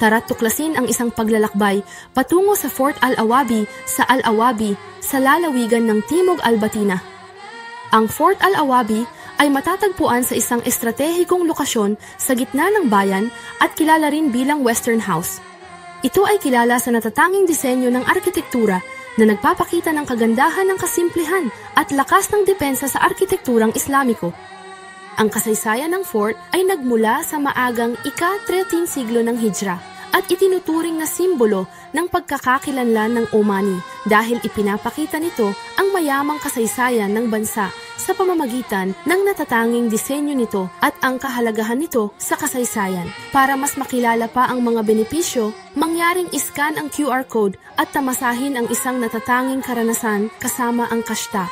Tara't tuklasin ang isang paglalakbay patungo sa Fort Al-Awabi sa Al-Awabi sa lalawigan ng Timog Albatina. Ang Fort Al-Awabi ay matatagpuan sa isang estratehikong lokasyon sa gitna ng bayan at kilala rin bilang Western House. Ito ay kilala sa natatanging disenyo ng arkitektura na nagpapakita ng kagandahan ng kasimplihan at lakas ng depensa sa arkitekturang Islamiko. Ang kasaysayan ng fort ay nagmula sa maagang ika-13 siglo ng Hijra at itinuturing na simbolo ng pagkakakilanlan ng Omani dahil ipinapakita nito ang mayamang kasaysayan ng bansa sa pamamagitan ng natatanging disenyo nito at ang kahalagahan nito sa kasaysayan. Para mas makilala pa ang mga benepisyo, mangyaring iscan ang QR code at tamasahin ang isang natatanging karanasan kasama ang kashta.